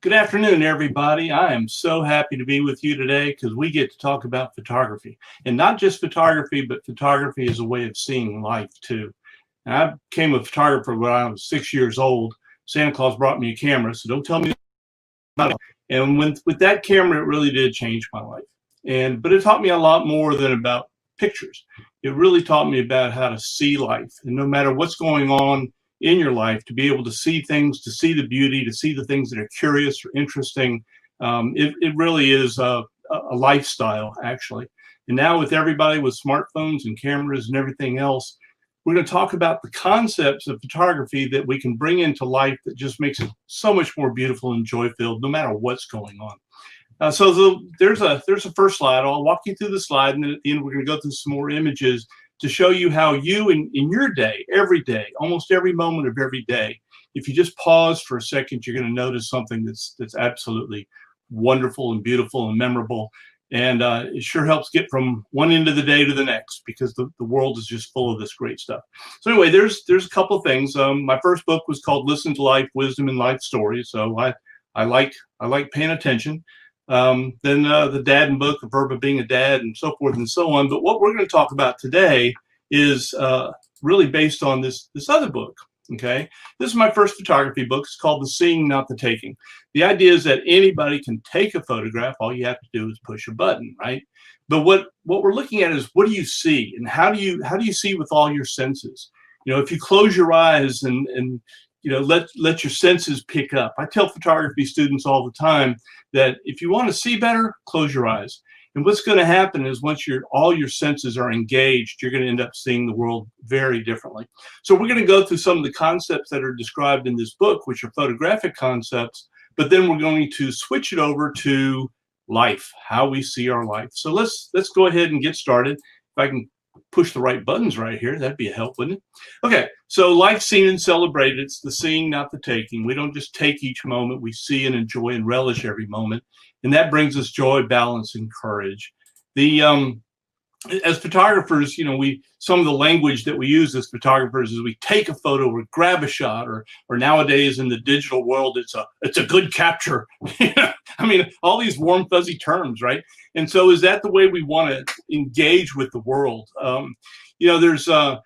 Good afternoon, everybody. I am so happy to be with you today because we get to talk about photography. And not just photography, but photography is a way of seeing life too. And I became a photographer when I was 6 years old. Santa Claus brought me a camera, so don't tell me about it. And with that camera, it really did change my life. But it taught me a lot more than about pictures. It really taught me about how to see life. And no matter what's going on in your life, to be able to see things, to see the beauty, to see the things that are curious or interesting. It really is a lifestyle, actually. And now with everybody with smartphones and cameras and everything else, we're going to talk about the concepts of photography that we can bring into life that just makes it so much more beautiful and joy-filled, no matter what's going on. There's a first slide. I'll walk you through the slide, and then at the end we're going to go through some more images to show you how you in your day, every day, almost every moment of every day, if you just pause for a second, you're going to notice something that's absolutely wonderful and beautiful and memorable. And it sure helps get from one end of the day to the next, because the world is just full of this great stuff. So anyway, there's a couple of things. My first book was called Listen to Life, Wisdom and Life Stories. So I like paying attention. Then the Dad and Book, The Verb of Being a Dad, and so forth and so on. But what we're going to talk about today is really based on this other book. Okay, this is my first photography book. It's called The Seeing, Not the Taking. The idea is that anybody can take a photograph. All you have to do is push a button, right? But what we're looking at is, what do you see, and how do you see with all your senses? You know, if you close your eyes and you know, let your senses pick up. I tell photography students all the time that if you want to see better, close your eyes. And what's going to happen is, once all your senses are engaged, you're going to end up seeing the world very differently. So we're going to go through some of the concepts that are described in this book, which are photographic concepts, but then we're going to switch it over to life, how we see our life. So let's go ahead and get started. If I can push the right buttons right here, that'd be a help, wouldn't it? Okay, so life seen and celebrated. It's the seeing, not the taking. We don't just take each moment, we see and enjoy and relish every moment. And that brings us joy, balance, and courage. As photographers, you know, some of the language that we use as photographers is we take a photo or grab a shot, or nowadays in the digital world, it's a good capture. I mean, all these warm, fuzzy terms, right? And so, is that the way we want to engage with the world? You know, there's the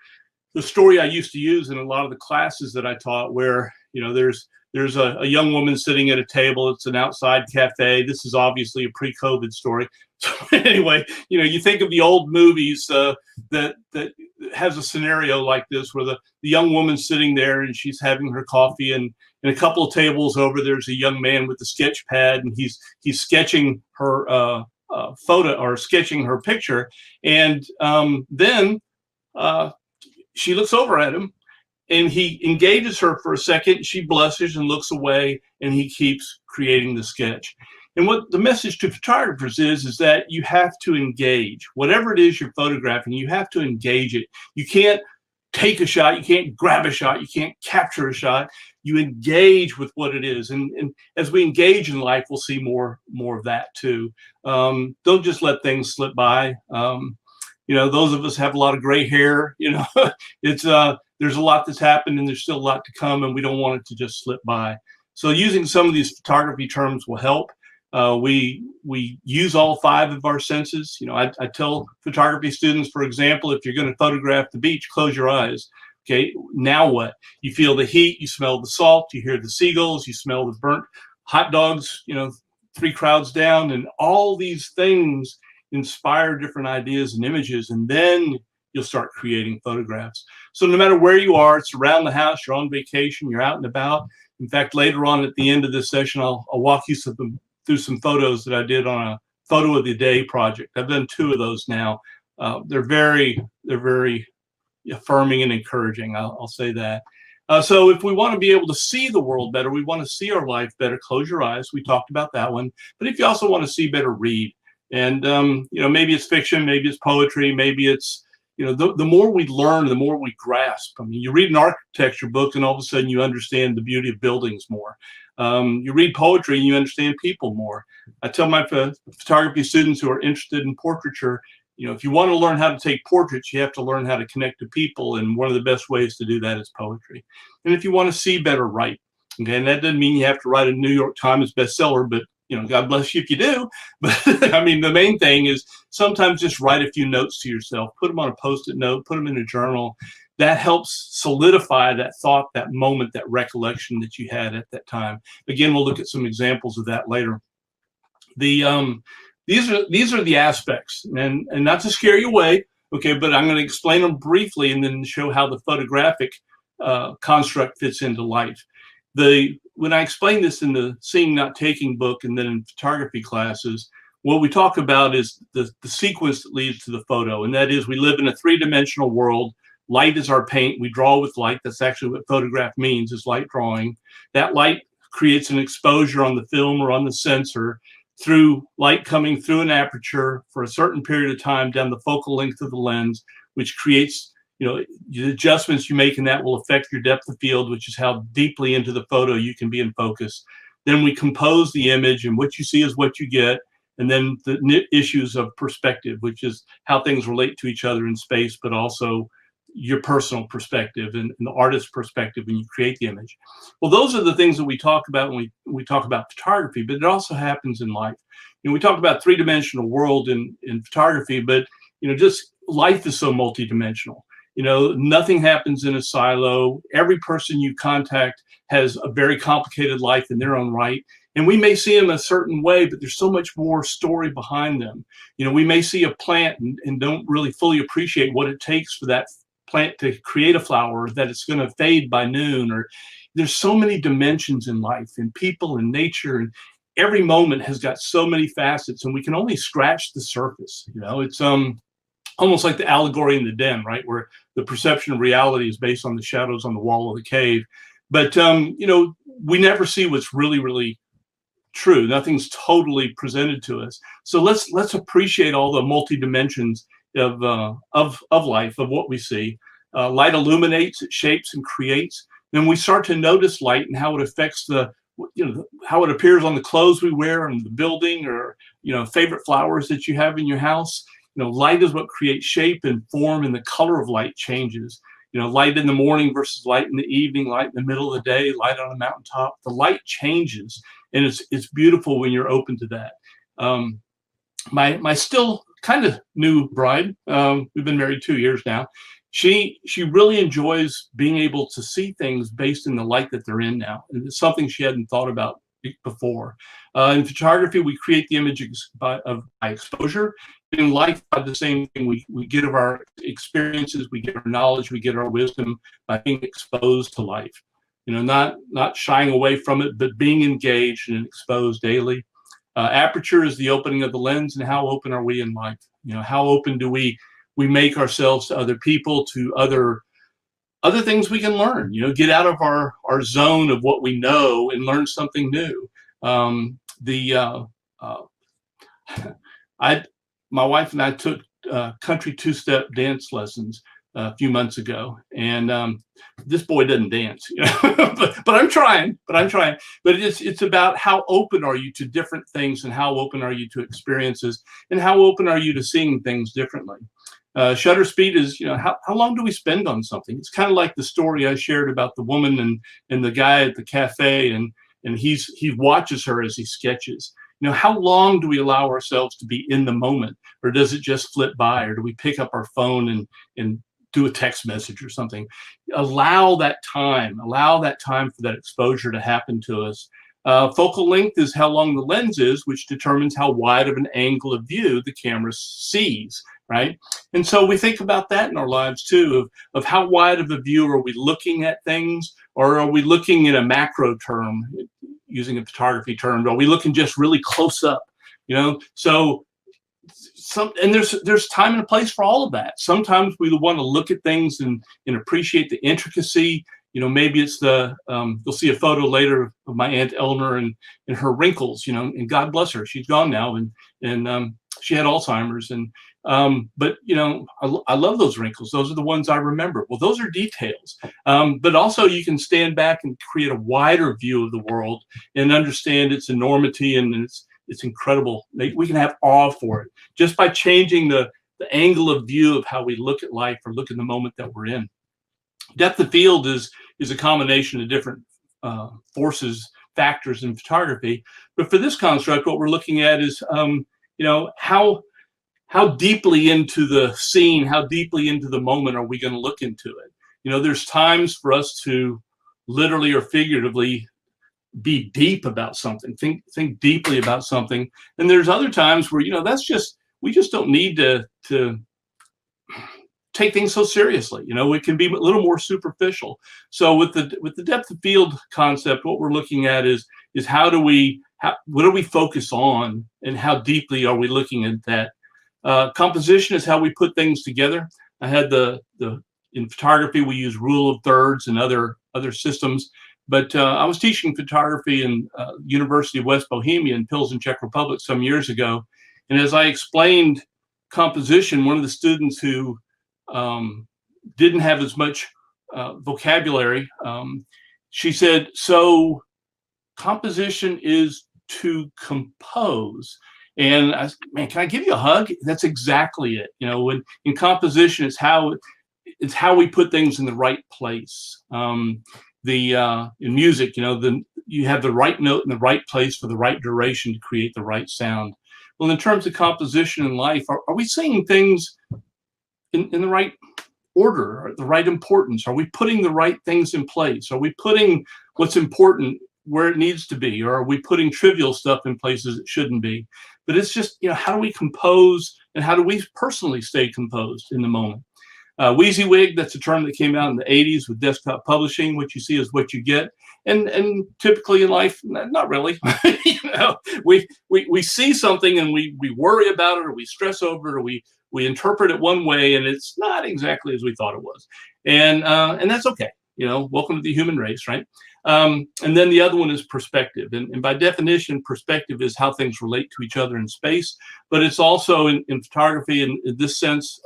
story I used to use in a lot of the classes that I taught, where, you know, there's a young woman sitting at a table. It's an outside cafe. This is obviously a pre-COVID story. So anyway, you know, you think of the old movies that has a scenario like this, where the young woman's sitting there and she's having her coffee, and a couple of tables over, there's a young man with a sketch pad, and he's sketching her photo, or sketching her picture. And then she looks over at him, and he engages her for a second. She blushes and looks away, and he keeps creating the sketch. And what the message to photographers is that you have to engage. Whatever it is you're photographing, you have to engage it. You can't take a shot, you can't grab a shot, you can't capture a shot. You engage with what it is. And as we engage in life, we'll see more of that too. Don't just let things slip by. You know, those of us have a lot of gray hair, you know, it's there's a lot that's happened, and there's still a lot to come, and we don't want it to just slip by. So using some of these photography terms will help. We use all five of our senses. You know, I tell photography students, for example, if you're going to photograph the beach, close your eyes. Okay, now what? You feel the heat, you smell the salt, you hear the seagulls, you smell the burnt hot dogs, you know, 3 crowds down, and all these things inspire different ideas and images, and then you'll start creating photographs. So no matter where you are, it's around the house, you're on vacation, you're out and about. In fact, later on at the end of this session, I'll walk you through some photos that I did on a photo of the day project. I've done 2 of those now. They're very affirming and encouraging. I'll say that. So if we want to be able to see the world better, we want to see our life better, close your eyes. We talked about that one. But if you also want to see better, read. And, you know, maybe it's fiction, maybe it's poetry, maybe it's, you know, the more we learn, the more we grasp. I mean, you read an architecture book, and all of a sudden you understand the beauty of buildings more. You read poetry, and you understand people more. I tell my photography students who are interested in portraiture, you know, if you want to learn how to take portraits, you have to learn how to connect to people. And one of the best ways to do that is poetry. And if you want to see better, write. Okay, and that doesn't mean you have to write a New York Times bestseller, but God bless you if you do. But I mean, the main thing is sometimes just write a few notes to yourself, put them on a Post-it note, put them in a journal. That helps solidify that thought, that moment, that recollection that you had at that time. Again, we'll look at some examples of that later. These are the aspects, and not to scare you away, okay, but I'm going to explain them briefly and then show how the photographic construct fits into life. When I explain this in the Seeing Not Taking book and then in photography classes, what we talk about is the sequence that leads to the photo, and that is we live in a three-dimensional world. Light is our paint. We draw with light. That's actually what photograph means, is light drawing. That light creates an exposure on the film or on the sensor through light coming through an aperture for a certain period of time down the focal length of the lens, which creates, the adjustments you make in that will affect your depth of field, which is how deeply into the photo you can be in focus. Then we compose the image, and what you see is what you get. And then the issues of perspective, which is how things relate to each other in space, but also your personal perspective and the artist's perspective when you create the image. Well, those are the things that we talk about when we talk about photography, but it also happens in life. We talk about three-dimensional world in photography, but just life is so multidimensional. Nothing happens in a silo. Every person you contact has a very complicated life in their own right. And we may see them a certain way, but there's so much more story behind them. We may see a plant and don't really fully appreciate what it takes for that plant to create a flower, that it's going to fade by noon, or there's so many dimensions in life and people and nature, and every moment has got so many facets, and we can only scratch the surface. It's almost like the allegory in the den, right, where the perception of reality is based on the shadows on the wall of the cave. But we never see what's really, really true. Nothing's totally presented to us. So let's appreciate all the multi dimensions of life, of what we see. Light illuminates, it shapes and creates. Then we start to notice light and how it affects how it appears on the clothes we wear and the building, or favorite flowers that you have in your house. Light is what creates shape and form, and the color of light changes. Light in the morning versus light in the evening, light in the middle of the day, light on a mountaintop. The light changes, and it's beautiful when you're open to that. My still kind of new bride, we've been married 2 years now. She really enjoys being able to see things based in the light that they're in now. And it's something she hadn't thought about before. In photography, we create the images by exposure. In life, by the same thing, we get of our experiences, we get our knowledge, we get our wisdom by being exposed to life. Not shying away from it, but being engaged and exposed daily. Aperture is the opening of the lens, and how open are we in life? How open do we make ourselves to other people, to other things we can learn? Get out of our zone of what we know and learn something new. My wife and I took country two-step dance lessons a few months ago, and this boy doesn't dance, but I'm trying. But it's about how open are you to different things, and how open are you to experiences, and how open are you to seeing things differently. Shutter speed is, how long do we spend on something? It's kind of like the story I shared about the woman and the guy at the cafe, and he watches her as he sketches. How long do we allow ourselves to be in the moment, or does it just flip by, or do we pick up our phone and do a text message or something? Allow that time for that exposure to happen to us. Focal length is how long the lens is, which determines how wide of an angle of view the camera sees, right? And so we think about that in our lives too, of how wide of a view are we looking at things, or are we looking in a macro term, using a photography term? Are we looking just really close up? So and there's time and a place for all of that. Sometimes we want to look at things and appreciate the intricacy. Maybe it's you'll see a photo later of my Aunt Eleanor and her wrinkles, and God bless her, she's gone now, and she had Alzheimer's, but I love those wrinkles. Those are the ones I remember. Well, those are details, but also you can stand back and create a wider view of the world and understand its enormity and it's incredible. We can have awe for it just by changing the angle of view of how we look at life or look at the moment that we're in. Depth of field is a combination of different forces, factors in photography. But for this construct, what we're looking at is, how deeply into the scene, how deeply into the moment are we going to look into it? There's times for us to literally or figuratively be deep about something, think deeply about something. And there's other times where, we just don't need to take things so seriously. It can be a little more superficial. So with the depth of field concept, what we're looking at is what do we focus on, and how deeply are we looking at that? Composition is how we put things together. I had in photography, we use rule of thirds and other systems, but I was teaching photography in University of West Bohemia in Pilsen, Czech Republic some years ago. And as I explained composition, one of the students who didn't have as much vocabulary, she said, so composition is to compose. And I said, man, can I give you a hug? That's exactly it. When in composition, it's how we put things in the right place. In music, you have the right note in the right place for the right duration to create the right sound. Well, in terms of composition in life, are we saying things in the right order, or the right importance? Are we putting the right things in place? Are we putting what's important where it needs to be, or are we putting trivial stuff in places it shouldn't be? But it's just, how do we compose, and how do we personally stay composed in the moment? WYSIWYG, that's a term that came out in the 80s with desktop publishing. What you see is what you get. And typically in life, not really. We see something and we worry about it, or we stress over it, or we interpret it one way, and it's not exactly as we thought it was. And that's okay. Welcome to the human race, right? And then the other one is perspective. And by definition, perspective is how things relate to each other in space. But it's also in photography, in this sense,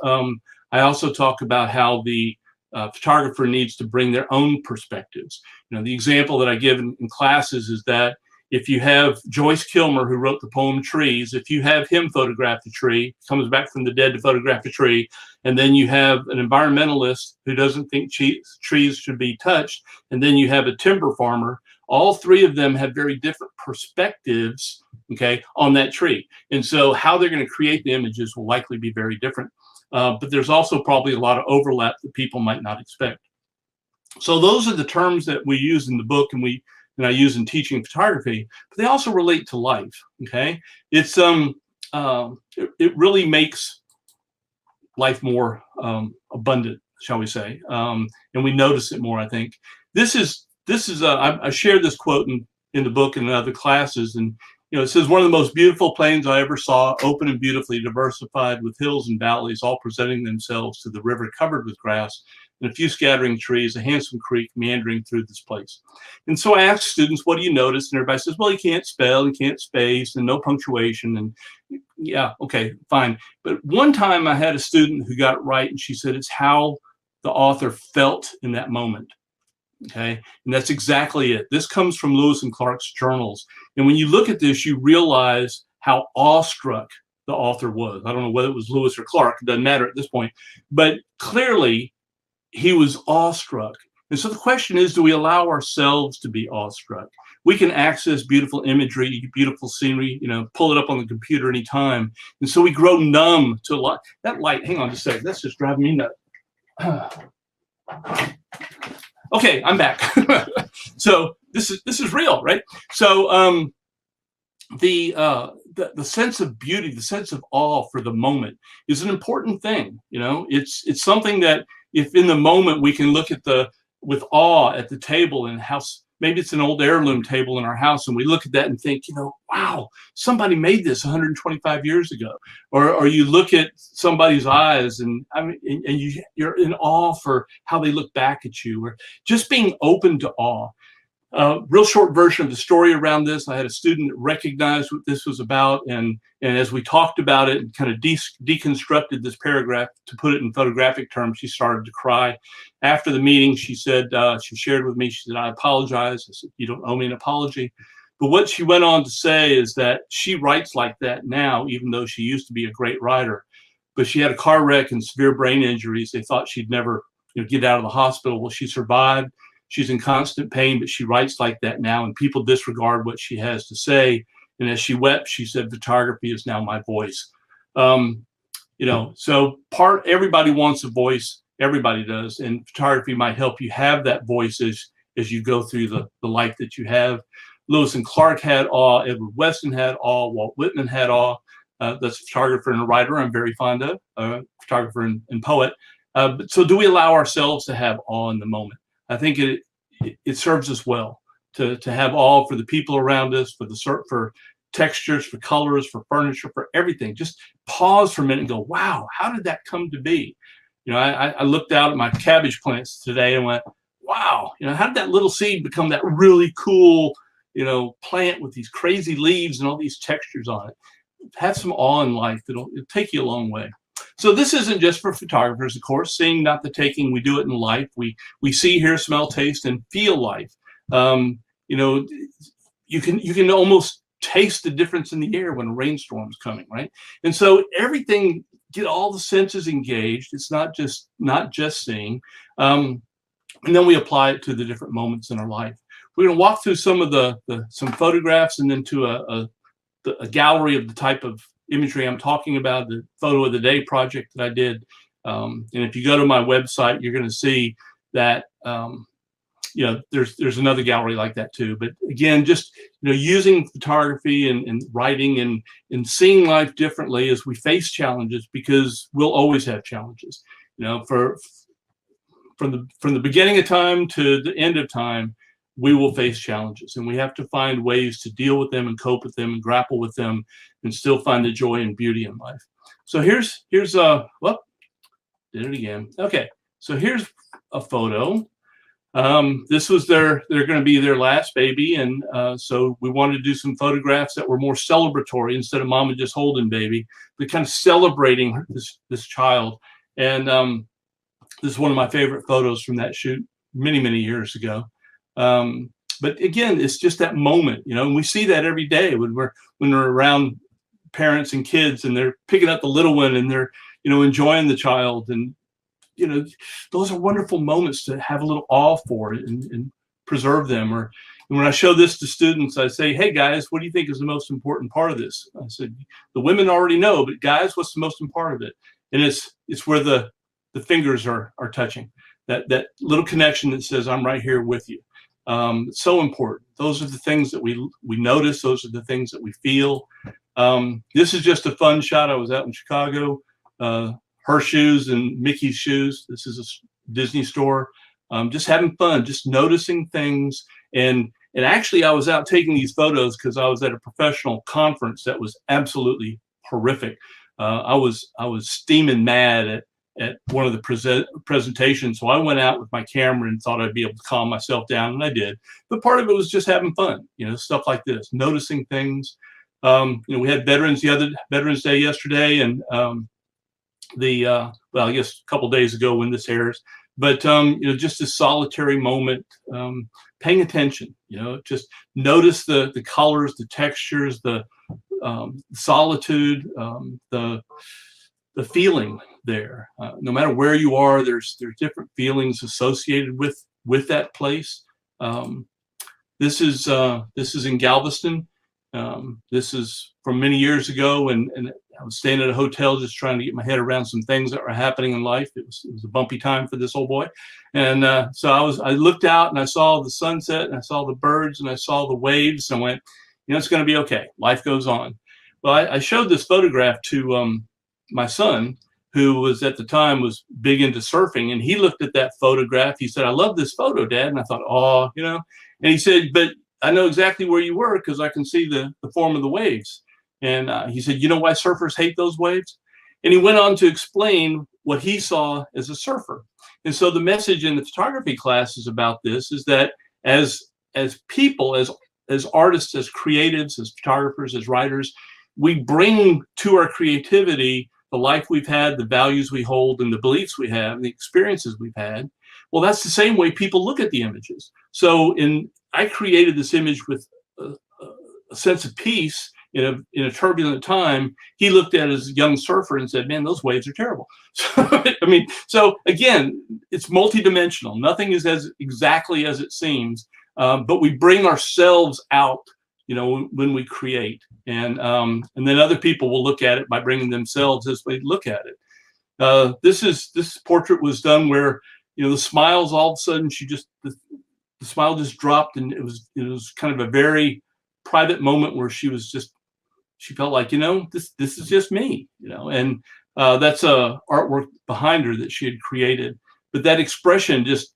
I also talk about how the photographer needs to bring their own perspectives. The example that I give in classes is that if you have Joyce Kilmer, who wrote the poem Trees, if you have him photograph a tree, comes back from the dead to photograph a tree, and then you have an environmentalist who doesn't think trees should be touched, and then you have a timber farmer, all three of them have very different perspectives, okay, on that tree. And so how they're going to create the images will likely be very different. But there's also probably a lot of overlap that people might not expect. So those are the terms that we use in the book, and I use in teaching photography, but they also relate to life. Okay, it's it really makes life more abundant, shall we say, and we notice it more. I think this is I shared this quote in the book and in other classes, and it says, one of the most beautiful plains I ever saw, open and beautifully diversified, with hills and valleys all presenting themselves to the river, covered with grass and a few scattering trees, a handsome creek meandering through this place. And so I asked students, what do you notice? And everybody says, well, you can't spell, you can't space, and no punctuation. And yeah, okay, fine. But one time I had a student who got it right, and she said, it's how the author felt in that moment. Okay, and that's exactly it. This comes from Lewis and Clark's journals. And when you look at this, you realize how awestruck the author was. I don't know whether it was Lewis or Clark, it doesn't matter at this point, but clearly he was awestruck. And so the question is, do we allow ourselves to be awestruck? We can access beautiful imagery, beautiful scenery, pull it up on the computer anytime. And so we grow numb to light. That light, hang on just a second, that's just driving me nuts. Okay, I'm back. So this is real, right? So the sense of beauty, the sense of awe for the moment is an important thing. It's something that if in the moment we can look at with awe at the table, and how maybe it's an old heirloom table in our house, and we look at that and think, wow, somebody made this 125 years ago. Or you look at somebody's eyes, and you're in awe for how they look back at you, or just being open to awe. Real short version of the story around this. I had a student that recognized what this was about, and as we talked about it and kind of deconstructed this paragraph to put it in photographic terms, she started to cry. After the meeting, she said, she shared with me, she said, I apologize. I said, you don't owe me an apology. But what she went on to say is that she writes like that now, even though she used to be a great writer. But she had a car wreck and severe brain injuries. They thought she'd never get out of the hospital. Well, she survived. she's in constant pain, but she writes like that now, and people disregard what she has to say. And as she wept, she said, photography is now my voice. So everybody wants a voice, everybody does, and photography might help you have that voice as you go through the life that you have. Lewis and Clark had awe, Edward Weston had awe, Walt Whitman had awe. That's a photographer and a writer I'm very fond of, photographer and poet. So do we allow ourselves to have awe in the moment? I think it serves us well to have awe for the people around us, for textures, for colors, for furniture, for everything. Just pause for a minute and go, wow, how did that come to be? I looked out at my cabbage plants today and went, wow, how did that little seed become that really cool, plant with these crazy leaves and all these textures on it? Have some awe in life. It'll take you a long way. So this isn't just for photographers, of course. Seeing, not the taking. We do it in life. We see, hear, smell, taste, and feel life. You can almost taste the difference in the air when a rainstorm's coming, right? And so everything, get all the senses engaged. It's not just seeing. And then we apply it to the different moments in our life. We're going to walk through some of some photographs, and then to a gallery of the type of imagery I'm talking about, the photo of the day project that I did. And if you go to my website, you're going to see that there's another gallery like that too. But again, just using photography and writing and seeing life differently as we face challenges, because we'll always have challenges. From the beginning of time to the end of time, we will face challenges, and we have to find ways to deal with them and cope with them and grapple with them and still find the joy and beauty in life. So here's did it again. Okay, so here's a photo. This was they're going to be their last baby, and so we wanted to do some photographs that were more celebratory instead of mama just holding baby, but kind of celebrating this child. And this is one of my favorite photos from that shoot many years ago. But again, it's just that moment, and we see that every day when we're around parents and kids, and they're picking up the little one, and they're enjoying the child, and those are wonderful moments to have a little awe for it and preserve them. Or when I show this to students, I say, hey guys, what do you think is the most important part of this? I said, the women already know, but guys, what's the most important part of it? And it's where the fingers are touching, that little connection that says, I'm right here with you. It's so important. Those are the things that we notice. Those are the things that we feel. This is just a fun shot. I was out in Chicago, her shoes and Mickey's shoes. This is a Disney store. Just having fun, just noticing things. And actually, I was out taking these photos because I was at a professional conference that was absolutely horrific. I was steaming mad at one of the presentations. So I went out with my camera and thought I'd be able to calm myself down, and I did. But part of it was just having fun, stuff like this, noticing things. We had Veterans Day yesterday, and I guess a couple days ago when this airs. But just a solitary moment, paying attention. Just notice the colors, the textures, the solitude, the feeling there. No matter where you are, there's different feelings associated with that place. This is in Galveston. This is from many years ago, and I was staying at a hotel just trying to get my head around some things that were happening in life. It was a bumpy time for this old boy. And so I looked out and I saw the sunset, and I saw the birds, and I saw the waves, and I went, it's going to be okay. Life goes on. Well, I showed this photograph to my son, who was at the time was big into surfing, and he looked at that photograph. He said, I love this photo, Dad. And I thought, and he said, but I know exactly where you were because I can see the form of the waves. And he said, you know why surfers hate those waves? And he went on to explain what he saw as a surfer. And so the message in the photography class is about this, is that as people, as artists, as creatives, as photographers, as writers, we bring to our creativity the life we've had, the values we hold, and the beliefs we have, and the experiences we've had. Well, that's the same way people look at the images. So I created this image with a sense of peace, in a turbulent time, he looked at his young surfer and said, "Man, those waves are terrible." So, I mean, so again, it's multidimensional. Nothing is as exactly as it seems, but we bring ourselves out, when we create, and then other people will look at it by bringing themselves as they look at it. This portrait was done where, the smiles, all of a sudden the smile just dropped, and it was kind of a very private moment where she felt like, this is just me, and that's a artwork behind her that she had created. But that expression just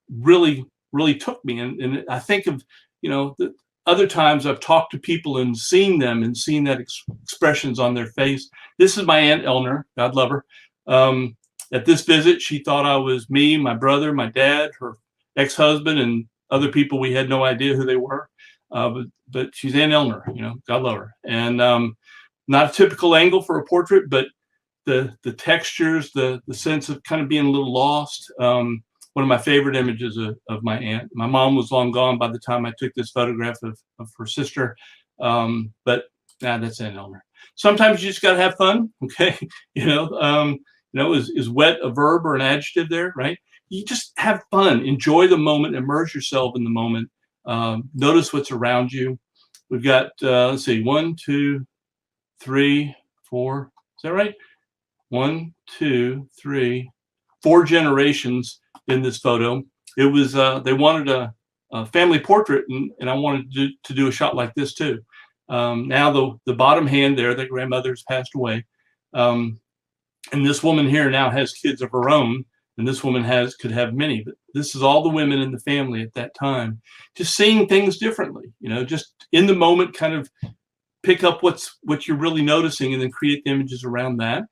really, really took me. And I think of, the other times I've talked to people and seen them and seen that expressions on their face. This is my Aunt Eleanor, God love her. At this visit, she thought I was me, my brother, my dad, her ex-husband, and other people we had no idea who they were. But she's Aunt Eleanor, God love her. And not a typical angle for a portrait, but the textures, the sense of kind of being a little lost. One of my favorite images of my aunt. My mom was long gone by the time I took this photograph of her sister. But that's Aunt Eleanor. Sometimes you just got to have fun. Okay. Is wet a verb or an adjective there, right? You just have fun, enjoy the moment, immerse yourself in the moment. Notice what's around you. We've got, let's see, 1, 2, 3, 4. Is that right? 1, 2, 3, 4 generations in this photo. It was, they wanted a family portrait, and I wanted to do a shot like this too. Now the bottom hand there, that grandmother's passed away. And this woman here now has kids of her own, and this woman could have many, but this is all the women in the family at that time, just seeing things differently, just in the moment, kind of pick up what you're really noticing and then create the images around that.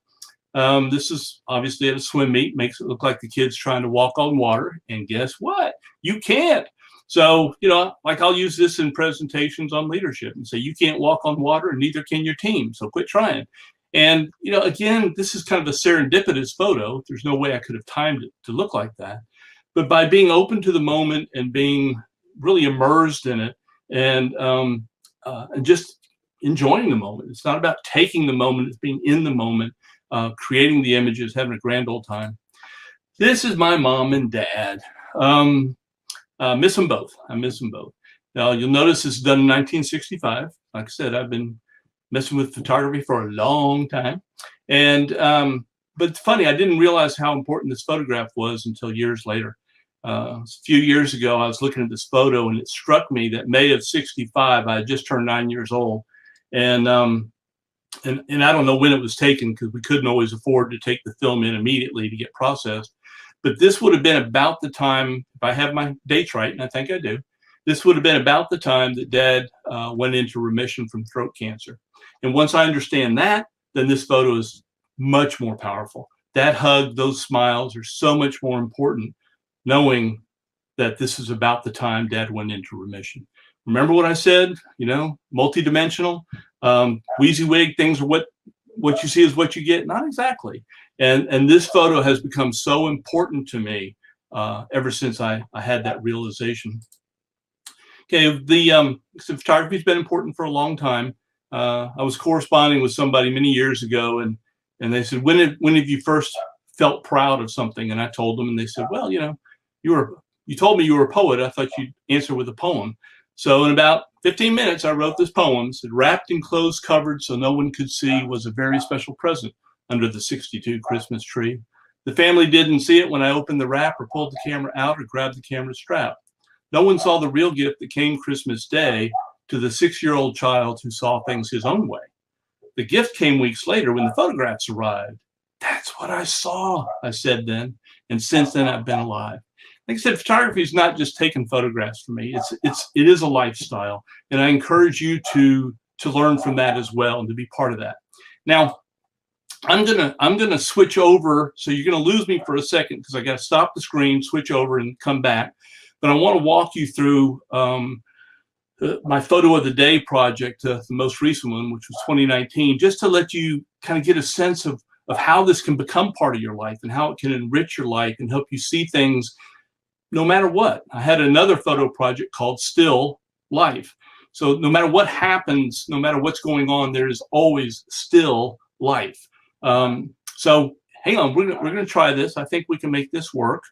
This is obviously at a swim meet, makes it look like the kid's trying to walk on water, and guess what? You can't. So, like I'll use this in presentations on leadership and say, you can't walk on water and neither can your team, so quit trying. And, again, this is kind of a serendipitous photo. There's no way I could have timed it to look like that. But by being open to the moment and being really immersed in it and just enjoying the moment. It's not about taking the moment. It's being in the moment, creating the images, having a grand old time. This is my mom and dad. Miss them both. I miss them both. Now, you'll notice this is done in 1965. Like I said, I've been messing with photography for a long time. And but it's funny, I didn't realize how important this photograph was until years later. A few years ago, I was looking at this photo, and it struck me that May of '65, I had just turned 9 years old. And I don't know when it was taken, because we couldn't always afford to take the film in immediately to get processed. But this would have been about the time, if I have my dates right, and I think I do, this would have been about the time that Dad went into remission from throat cancer. And once I understand that, then this photo is much more powerful. That hug, those smiles are so much more important, knowing that this is about the time Dad went into remission. Remember what I said, multidimensional, WYSIWYG, things are what you see is what you get. Not exactly. And this photo has become so important to me ever since I had that realization. Okay, the photography has been important for a long time. I was corresponding with somebody many years ago, and they said, when have you first felt proud of something? And I told them, and they said, well, you told me you were a poet. I thought you'd answer with a poem. So in about 15 minutes, I wrote this poem. It said, wrapped in clothes covered so no one could see was a very special present under the '62 Christmas tree. The family didn't see it when I opened the wrap or pulled the camera out or grabbed the camera strap. No one saw the real gift that came Christmas Day to the 6-year-old child who saw things his own way. The gift came weeks later when the photographs arrived. That's what I saw, I said then. And since then, I've been alive. Like I said, photography is not just taking photographs for me. It is a lifestyle. And I encourage you to learn from that as well and to be part of that. Now, I'm gonna switch over. So you're gonna lose me for a second because I got to stop the screen, switch over, and come back. But I want to walk you through my photo of the day project, the most recent one, which was 2019, just to let you kind of get a sense of how this can become part of your life and how it can enrich your life and help you see things no matter what. I had another photo project called Still Life. So no matter what happens, no matter what's going on, there is always still life. So hang on, we're going to try this. I think we can make this work.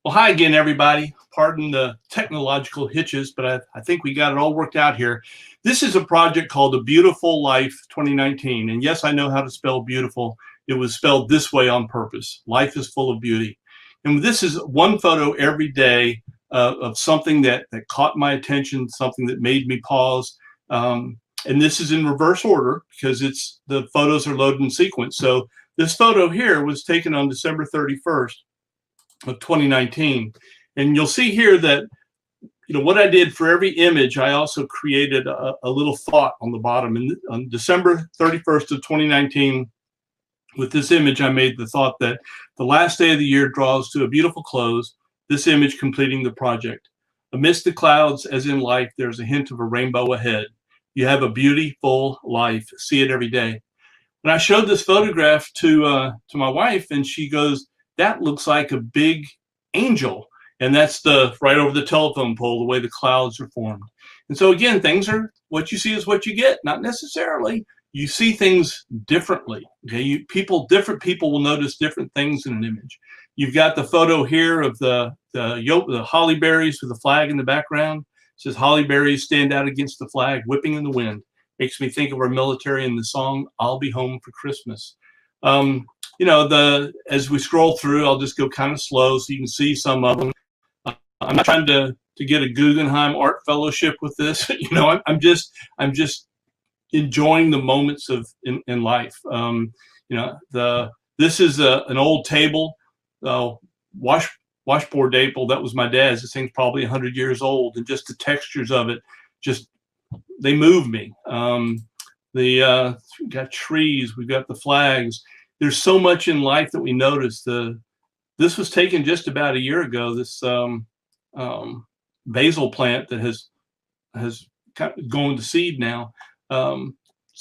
Well, hi again, everybody. Pardon the technological hitches, but I think we got it all worked out here. This is a project called A Beautiful Life 2019. And yes, I know how to spell beautiful. It was spelled this way on purpose. Life is full of beauty. And this is one photo every day of something that caught my attention, something that made me pause. And this is in reverse order because the photos are loaded in sequence. So this photo here was taken on December 31st. Of 2019, and you'll see here that what I did for every image, I also created a little thought on the bottom. And on December 31st of 2019, with this image, I made the thought that the last day of the year draws to a beautiful close. This image completing the project. Amidst the clouds, as in life, there's a hint of a rainbow ahead. You have a beautiful life. See it every day. And I showed this photograph to my wife, and she goes, "That looks like a big angel." And that's right over the telephone pole, the way the clouds are formed. And so again, what you see is what you get, not necessarily. You see things differently. Okay, different people will notice different things in an image. You've got the photo here of the holly berries with the flag in the background. It says holly berries stand out against the flag, whipping in the wind. Makes me think of our military in the song, "I'll Be Home for Christmas." As we scroll through, I'll just go kind of slow so you can see some of them. I'm not trying to get a Guggenheim Art Fellowship with this. I'm just enjoying the moments in life. This is an old table, washboard table that was my dad's. This thing's probably 100 years old, and just the textures of it, they move me. We've got trees, we've got the flags. There's so much in life that we notice. This was taken just about a year ago. This basil plant that has kind of going to seed now.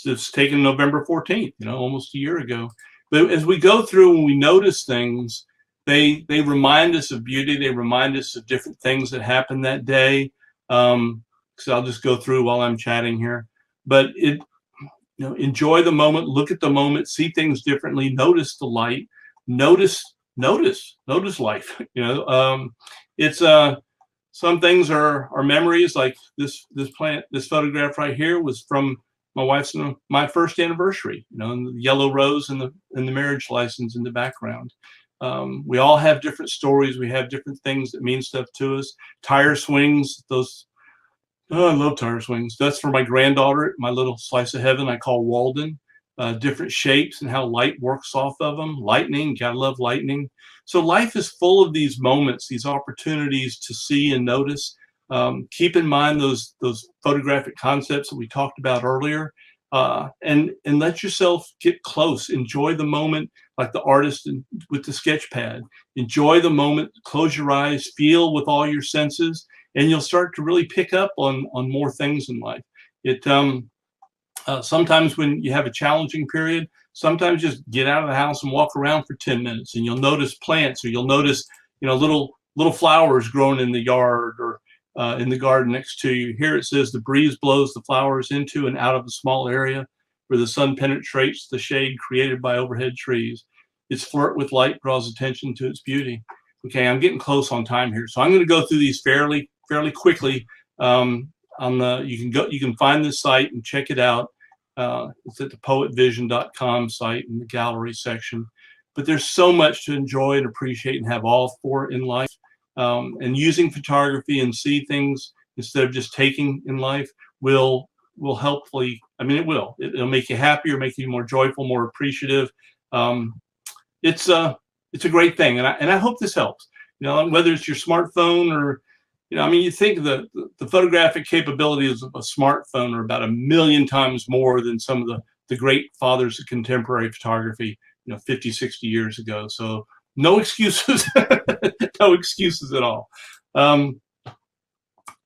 It's taken November 14th, almost a year ago. But as we go through and we notice things, they remind us of beauty. They remind us of different things that happened that day. So I'll just go through while I'm chatting here. But enjoy the moment, look at the moment, see things differently, notice the light, notice life. It's some things are memories, like this photograph right here was from my wife's my first anniversary, and the yellow rose and the marriage license in the background. We all have different stories, we have different things that mean stuff to us. Tire swings, I love tire swings. That's for my granddaughter, my little slice of heaven I call Walden. Different shapes and how light works off of them. Lightning, gotta love lightning. So life is full of these moments, these opportunities to see and notice. Keep in mind those photographic concepts that we talked about earlier, and let yourself get close. Enjoy the moment, like the artist with the sketch pad. Enjoy the moment. Close your eyes. Feel with all your senses. And you'll start to really pick up on more things in life. Sometimes when you have a challenging period, sometimes just get out of the house and walk around for 10 minutes, and you'll notice plants, or you'll notice little flowers growing in the yard or in the garden next to you. Here it says the breeze blows the flowers into and out of a small area where the sun penetrates the shade created by overhead trees. Its flirt with light draws attention to its beauty. Okay, I'm getting close on time here, so I'm going to go through these fairly quickly. You can find this site and check it out. It's at the poetvision.com site in the gallery section. But there's so much to enjoy and appreciate and have all for in life. And using photography and see things instead of just taking in life will helpfully. It'll make you happier, make you more joyful, more appreciative. It's a great thing, and I hope this helps. Whether it's your smartphone or you think the photographic capabilities of a smartphone are about 1,000,000 times more than some of the great fathers of contemporary photography, 50, 60 years ago. So no excuses, no excuses at all.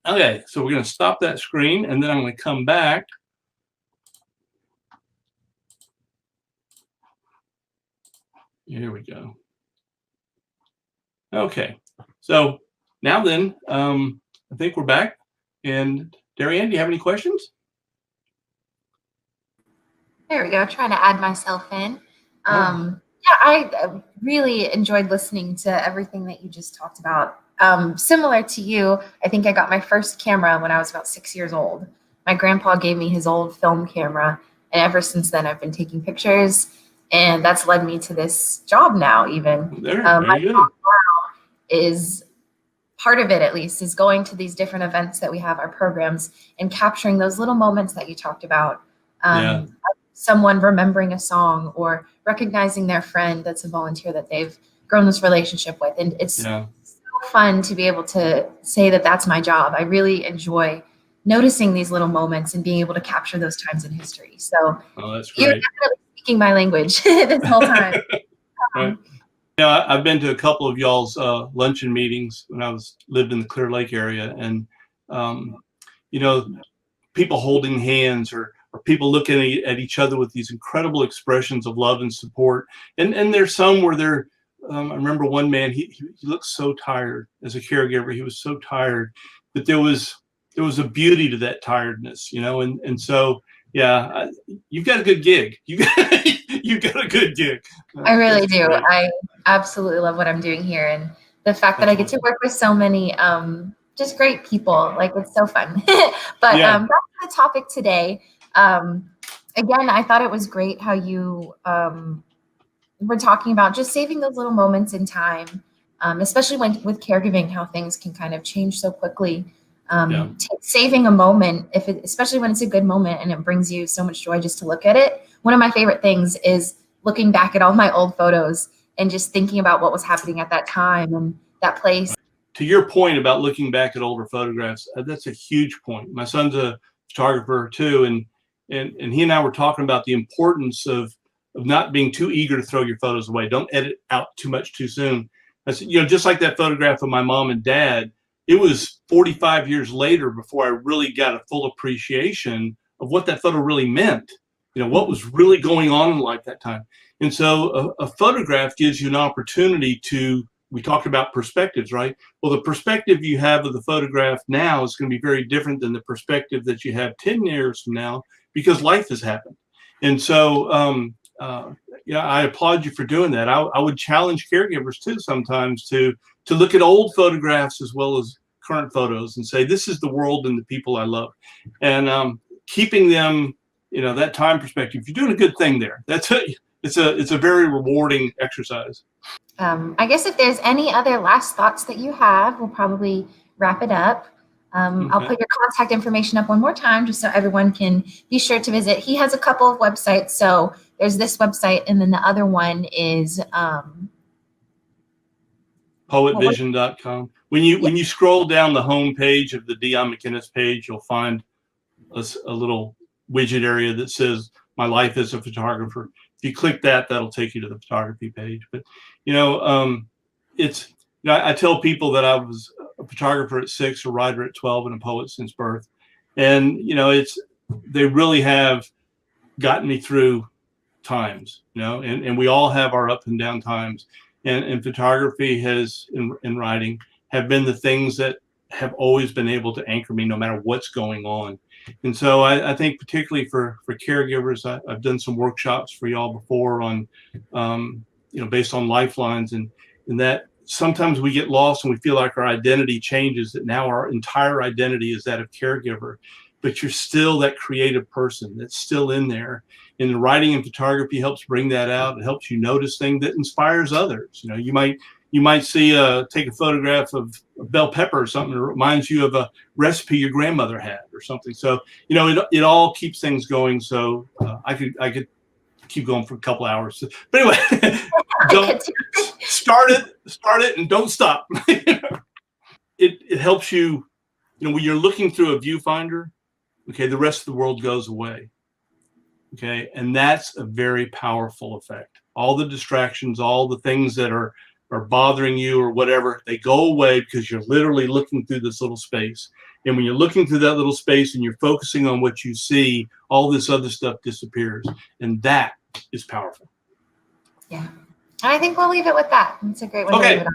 Okay, so we're going to stop that screen, and then I'm going to come back. Here we go. Okay, so now then, I think we're back. And Darianne, do you have any questions? There we go. Trying to add myself in. Yeah, I really enjoyed listening to everything that you just talked about. Similar to you, I think I got my first camera when I was about 6 years old. My grandpa gave me his old film camera, and ever since then, I've been taking pictures, and that's led me to this job now. Even Very my good. job now is part of it, at least, is going to these different events that we have, our programs, and capturing those little moments that you talked about. Yeah. Someone remembering a song or recognizing their friend that's a volunteer that they've grown this relationship with. And it's so fun to be able to say that that's my job. I really enjoy noticing these little moments and being able to capture those times in history. So that's you're great. definitely speaking my language this whole time. Right. I've been to a couple of y'all's luncheon meetings when I lived in the Clear Lake area, and people holding hands or people looking at each other with these incredible expressions of love and support. And there's some where they're, I remember one man, he looked so tired as a caregiver. He was so tired, but there was a beauty to that tiredness, and so, yeah, you've got a good gig. You've got a good gig. I really do. Great. I absolutely love what I'm doing here. And the fact that I get to work with so many just great people, like, it's so fun. But back to the topic today. Again, I thought it was great how you were talking about just saving those little moments in time, especially with caregiving, how things can kind of change so quickly. Saving a moment, especially when it's a good moment and it brings you so much joy just to look at it. One of my favorite things is looking back at all my old photos and just thinking about what was happening at that time and that place. To your point about looking back at older photographs, that's a huge point. My son's a photographer too, and he and I were talking about the importance of not being too eager to throw your photos away. Don't edit out too much too soon. I said, just like that photograph of my mom and dad, it was 45 years later before I really got a full appreciation of what that photo really meant. What was really going on in life that time. And so a photograph gives you an opportunity to, we talked about perspectives, right? Well, the perspective you have of the photograph now is going to be very different than the perspective that you have 10 years from now, because life has happened. And so, I applaud you for doing that. I would challenge caregivers too sometimes to look at old photographs as well as current photos and say, this is the world and the people I love. And keeping them, that time perspective, you're doing a good thing there. It's a very rewarding exercise. I guess if there's any other last thoughts that you have, we'll probably wrap it up. Okay. I'll put your contact information up one more time just so everyone can be sure to visit. He has a couple of websites. So there's this website, and then the other one is poetvision.com. When you scroll down the home page of the Dion McInnis page, you'll find a little widget area that says my life as a photographer. If you click that, that'll take you to the photography page. But I tell people that I was a photographer at 6, a writer at 12, and a poet since birth. And they really have gotten me through times, and we all have our up and down times. And photography and writing have been the things that have always been able to anchor me no matter what's going on. And so I think particularly for caregivers, I've done some workshops for y'all before on, based on lifelines, and that sometimes we get lost and we feel like our identity changes, that now our entire identity is that of caregiver, but you're still that creative person that's still in there. And the writing and photography helps bring that out. It helps you notice things that inspires others. You might see take a photograph of bell pepper or something that reminds you of a recipe your grandmother had or something. So it all keeps things going. So I could keep going for a couple hours. But anyway, don't start it and don't stop. It helps you. When you're looking through a viewfinder, okay, the rest of the world goes away. Okay, and that's a very powerful effect. All the distractions, all the things that are bothering you or whatever, they go away because you're literally looking through this little space. And when you're looking through that little space and you're focusing on what you see, all this other stuff disappears. And that is powerful. Yeah. And I think we'll leave it with that. It's a great way to leave it on.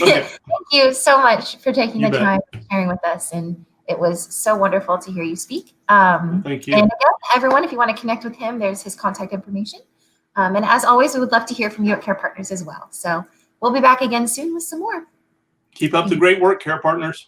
Okay. Thank you so much for taking the time and sharing with us. And It was so wonderful to hear you speak. Thank you. And again, everyone, if you want to connect with him, there's his contact information. And as always, we would love to hear from you at Care Partners as well. So we'll be back again soon with some more. Keep up the great work, Care Partners.